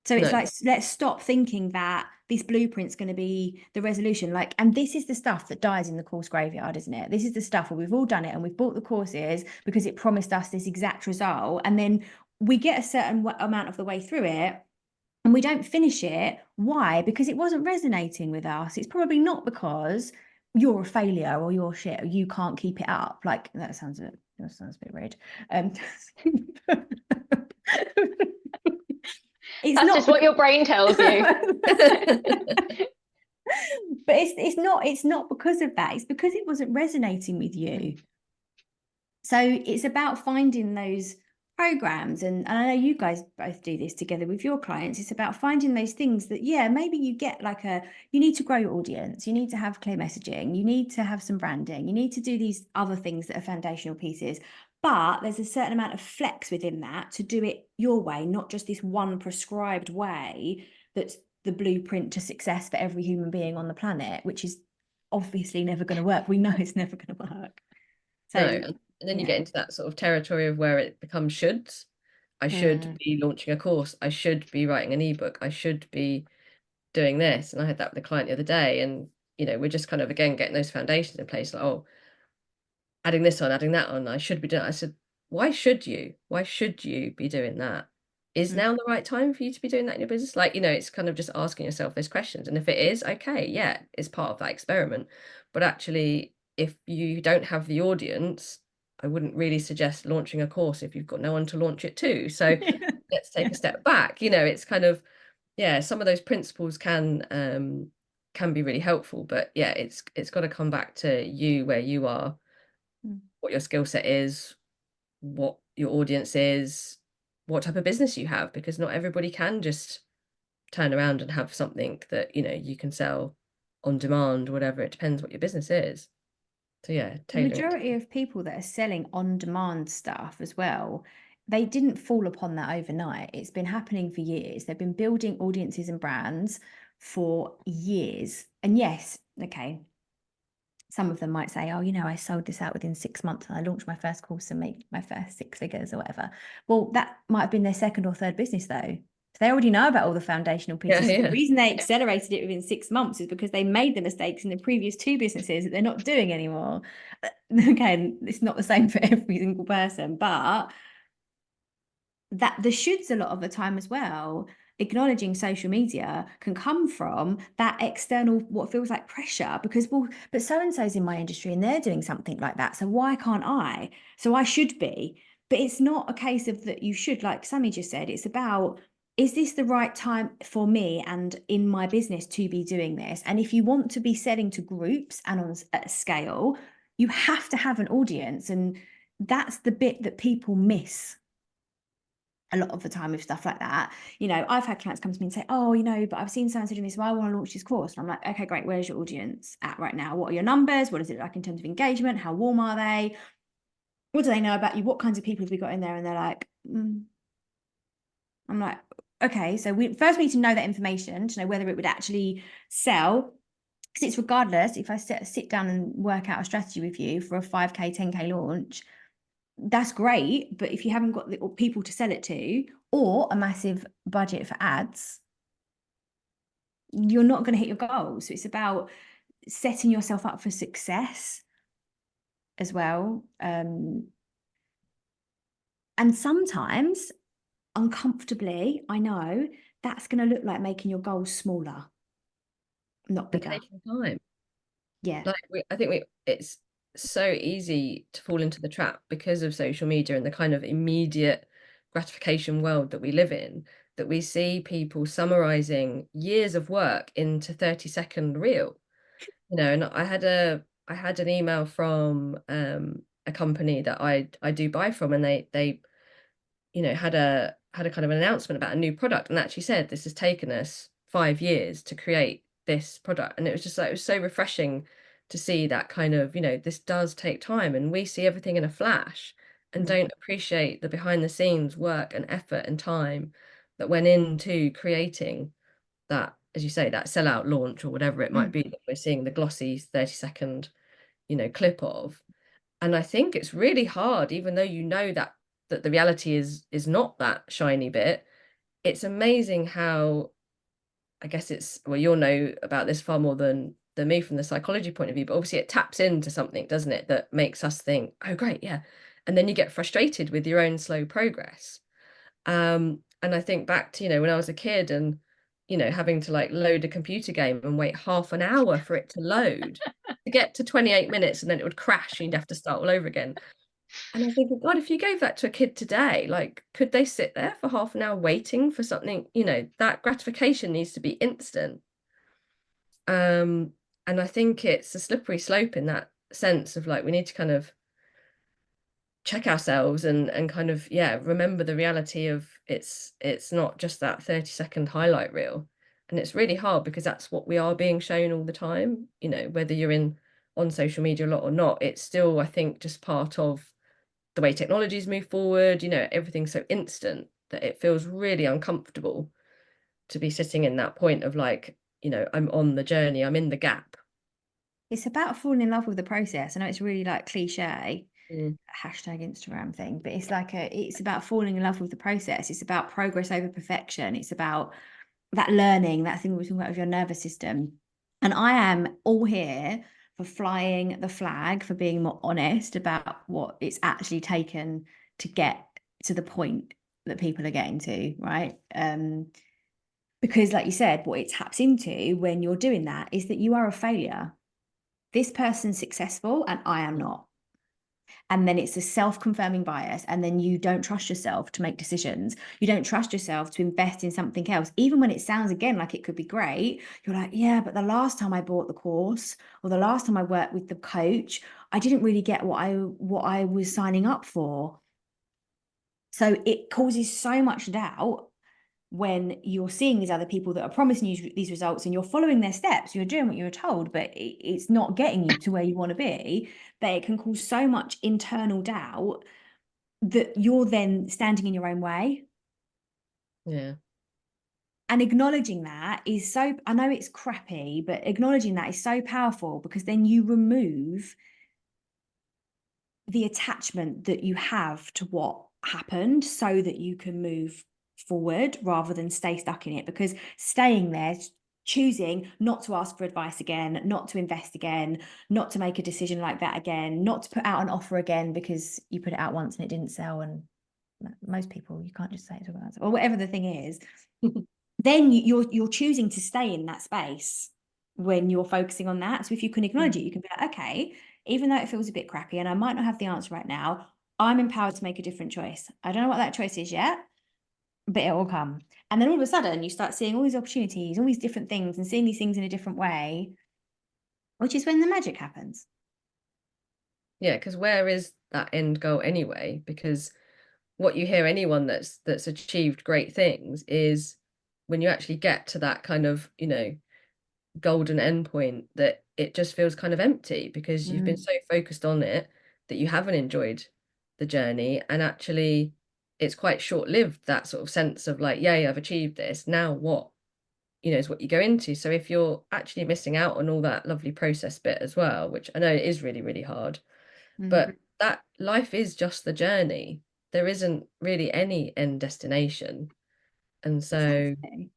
So it's like, let's stop thinking that this blueprint's going to be the resolution. Like, and this is the stuff that dies in the course graveyard, isn't it? This is the stuff where we've all done it and we've bought the courses because it promised us this exact result. And then we get a certain amount of the way through it and we don't finish it. Why? Because it wasn't resonating with us. It's probably not because you're a failure or you're shit or you can't keep it up. Like that sounds a bit rude. It's That's not just what your brain tells you. But it's not because of that. It's because it wasn't resonating with you. So it's about finding those programs, and I know you guys both do this together with your clients. It's about finding those things that, yeah, maybe you get like you need to grow your audience, you need to have clear messaging, you need to have some branding, you need to do these other things that are foundational pieces, but there's a certain amount of flex within that to do it your way, not just this one prescribed way that's the blueprint to success for every human being on the planet, which is obviously never going to work. We know it's never going to work. So No, and then you get into that sort of territory of where it becomes shoulds. I should be launching a course. I should be writing an ebook. I should be doing this. And I had that with a client the other day, and we're just kind of again getting those foundations in place. Like, oh, adding this on, adding that on. I should be doing. I said, why should you? Why should you be doing that? Is now the right time for you to be doing that in your business? Like, it's kind of just asking yourself those questions. And if it is, okay, yeah, it's part of that experiment. But actually, if you don't have the audience, I wouldn't really suggest launching a course if you've got no one to launch it to. So let's take a step back. It's kind of, yeah, some of those principles can be really helpful. But yeah, it's got to come back to you, where you are, what your skill set is, what your audience is, what type of business you have, because not everybody can just turn around and have something that you can sell on demand, whatever. It depends what your business is. So yeah, the majority of people that are selling on demand stuff as well, they didn't fall upon that overnight. It's been happening for years. They've been building audiences and brands for years. And yes, okay, some of them might say, oh, I sold this out within 6 months and I launched my first course and made my first 6 figures or whatever. Well, that might have been their second or third business though. So they already know about all the foundational pieces. Yeah. The reason they accelerated it within 6 months is because they made the mistakes in the previous 2 businesses that they're not doing anymore. Again, it's not the same for every single person, but that the shoulds a lot of the time as well, acknowledging social media, can come from that external, what feels like pressure, because, well, but so-and-so's in my industry and they're doing something like that, so why can't I? So I should be. But it's not a case of that you should, like Sammy just said. It's about, is this the right time for me and in my business to be doing this? And if you want to be selling to groups and on a scale, you have to have an audience. And that's the bit that people miss a lot of the time with stuff like that. I've had clients come to me and say, oh, but I've seen someone doing this, so I want to launch this course. And I'm like, okay, great. Where's your audience at right now? What are your numbers? What is it like in terms of engagement? How warm are they? What do they know about you? What kinds of people have we got in there? And they're like, I'm like, okay, so we need to know that information to know whether it would actually sell. Because it's regardless, if I sit down and work out a strategy with you for a 5K, 10K launch, that's great. But if you haven't got the people to sell it to or a massive budget for ads, you're not going to hit your goals. So it's about setting yourself up for success as well. And sometimes, uncomfortably, I know, that's going to look like making your goals smaller, not bigger. Taking time. Yeah. I think it's so easy to fall into the trap because of social media and the kind of immediate gratification world that we live in, that we see people summarizing years of work into 30-second reel. And I had an email from a company that I do buy from, and they had a kind of an announcement about a new product, and actually said this has taken us 5 years to create this product. And it was just like, it was so refreshing to see that kind of, this does take time, and we see everything in a flash and don't appreciate the behind the scenes work and effort and time that went into creating that, as you say, that sellout launch or whatever it might be that we're seeing the glossy 30-second clip of. And I think it's really hard, even though that the reality is not that shiny bit. It's amazing how, I guess you'll know about this far more than me from the psychology point of view, but obviously it taps into something, doesn't it, that makes us think, oh great, yeah. And then you get frustrated with your own slow progress. And I think back to, you know, when I was a kid and, you know, having to like load a computer game and wait half an hour for it to load to get to 28 minutes, and then it would crash and you'd have to start all over again. And I think, God, if you gave that to a kid today, like, could they sit there for half an hour waiting for something? You know, that gratification needs to be instant. And I think it's a slippery slope in that sense of like, we need to kind of check ourselves and kind of, yeah, remember the reality of it's not just that 30-second highlight reel. And it's really hard because that's what we are being shown all the time, you know, whether you're in on social media a lot or not. It's still, I think, just part of the way technologies move forward, you know, everything's so instant that it feels really uncomfortable to be sitting in that point of like, you know, I'm on the journey, I'm in the gap. It's about falling in love with the process. I know it's really like cliche, Mm. hashtag Instagram thing, but it's like it's about falling in love with the process. It's about progress over perfection. It's about that learning, that thing we were talking about with your nervous system. And I am all here for flying the flag, for being more honest about what it's actually taken to get to the point that people are getting to, right? Because like you said, what it taps into when you're doing that is that you are a failure. This person's successful and I am not. And then it's a self-confirming bias, and then you don't trust yourself to make decisions. You don't trust yourself to invest in something else, even when it sounds again like it could be great. You're like, yeah, but the last time I bought the course or the last time I worked with the coach, I didn't really get what I was signing up for. So it causes so much doubt when you're seeing these other people that are promising you these results and you're following their steps, you're doing what you were told, but it's not getting you to where you want to be, that it can cause so much internal doubt that you're then standing in your own way. Yeah. And acknowledging that is so, I know it's crappy, but acknowledging that is so powerful, because then you remove the attachment that you have to what happened so that you can move forward rather than stay stuck in it. Because staying there, choosing not to ask for advice again, not to invest again, not to make a decision like that again, not to put out an offer again because you put it out once and it didn't sell, and most people, you can't just say it about, or whatever the thing is, then you're choosing to stay in that space when you're focusing on that. So if you can acknowledge it, you can be like, okay, even though it feels a bit crappy and I might not have the answer right now, I'm empowered to make a different choice. I don't know what that choice is yet, but it will come. And then all of a sudden you start seeing all these opportunities, all these different things, and seeing these things in a different way, which is when the magic happens. Yeah, because where is that end goal anyway? Because what you hear anyone that's achieved great things is when you actually get to that kind of, you know, golden endpoint, that it just feels kind of empty because you've been so focused on it that you haven't enjoyed the journey. And actually it's quite short-lived, that sort of sense of like, yeah, I've achieved this, now what, you know, is what you go into. So if you're actually missing out on all that lovely process bit as well, which I know is really, really hard, but that life is just the journey. There isn't really any end destination. And so Exactly.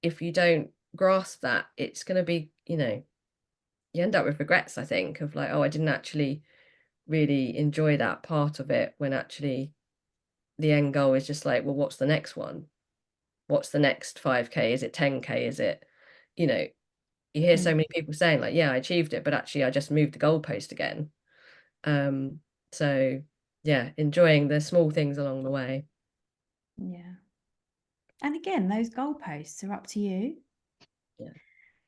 if you don't grasp that, it's going to be, you know, you end up with regrets, I think, of like, oh, I didn't actually really enjoy that part of it, when actually the end goal is just like, well, what's the next one? What's the next 5K? Is it 10K? Is it, you know, you hear so many people saying like, yeah, I achieved it, but actually I just moved the goalpost again. So yeah, enjoying the small things along the way. Yeah. And again, those goalposts are up to you. Yeah.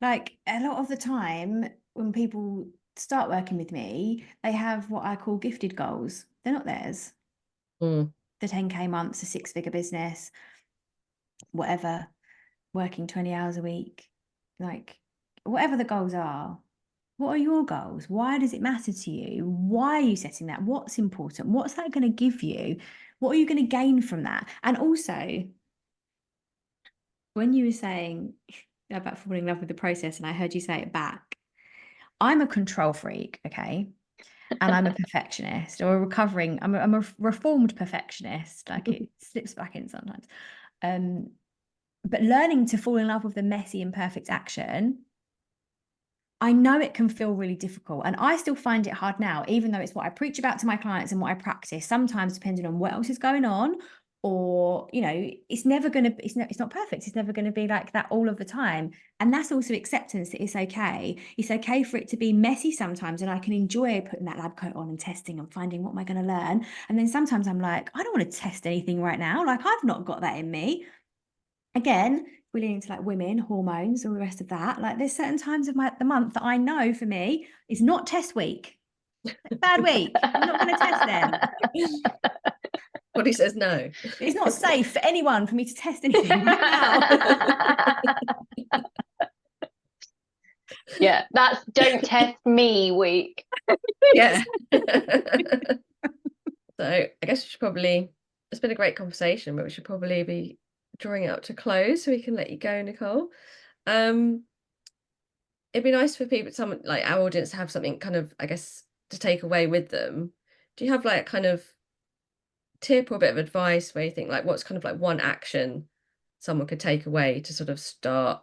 Like a lot of the time when people start working with me, they have what I call gifted goals. They're not theirs. Mm. The 10K months, a 6-figure business, whatever, working 20 hours a week, like whatever the goals are. What are your goals? Why does it matter to you? Why are you setting that? What's important? What's that going to give you? What are you going to gain from that? And also, when you were saying about falling in love with the process, and I heard you say it back, I'm a control freak, okay? And I'm a perfectionist, or a recovering, I'm a reformed perfectionist, like it slips back in sometimes. But learning to fall in love with the messy, imperfect action, I know it can feel really difficult. And I still find it hard now, even though it's what I preach about to my clients and what I practice, sometimes depending on what else is going on, or, you know, it's never going to, it's not perfect. It's never going to be like that all of the time. And that's also acceptance that it's okay. It's okay for it to be messy sometimes. And I can enjoy putting that lab coat on and testing and finding what am I going to learn. And then sometimes I'm like, I don't want to test anything right now. Like, I've not got that in me. Again, we're leaning into like women, hormones, all the rest of that. Like, there's certain times of the month that I know for me is not test week. Bad week. I'm not going to test then. Body says no. It's not safe for anyone for me to test anything right now. Yeah, that's don't test me week. Yeah. So I guess we should probably, it's been a great conversation, but we should probably be drawing it up to close so we can let you go, Nicole. It'd be nice for people, someone like our audience, to have something kind of, I guess, to take away with them. Do you have like kind of tip or a bit of advice where you think like what's kind of like one action someone could take away to sort of start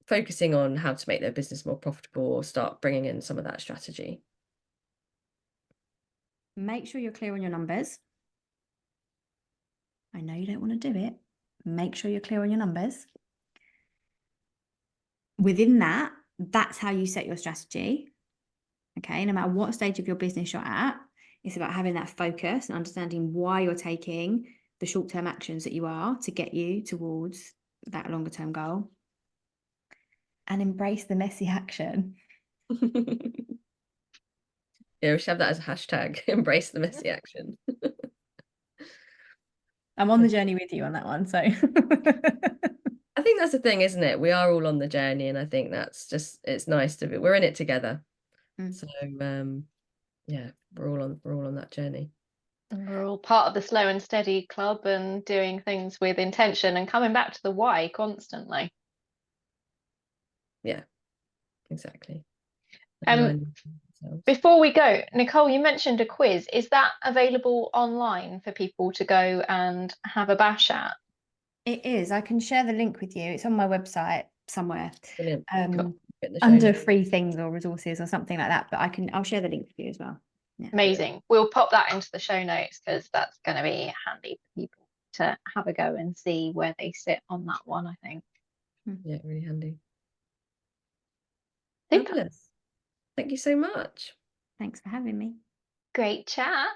focusing on how to make their business more profitable, or start bringing in some of that strategy? Make sure you're clear on your numbers. I know you don't want to do it. Make sure you're clear on your numbers. Within that, that's how you set your strategy. Okay, no matter what stage of your business you're at, it's about having that focus and understanding why you're taking the short-term actions that you are to get you towards that longer-term goal. And embrace the messy action. Yeah, we should have that as a hashtag, embrace the messy action. I'm on the journey with you on that one, so. I think that's the thing, isn't it? We are all on the journey, and I think that's just, it's nice to be, we're in it together. So yeah, we're all on that journey. And we're all part of the Slow and Steady club and doing things with intention and coming back to the why constantly. Yeah, exactly. Before we go, Nicole, you mentioned a quiz. Is that available online for people to go and have a bash at? It is. I can share the link with you. It's on my website somewhere. Brilliant. Under free things or resources or something like that. But I'll share the link with you as well. Yeah. Amazing. We'll pop that into the show notes because that's going to be handy for people to have a go and see where they sit on that one, I think. Yeah, really handy. Super. Fabulous. Thank you so much. Thanks for having me. Great chat.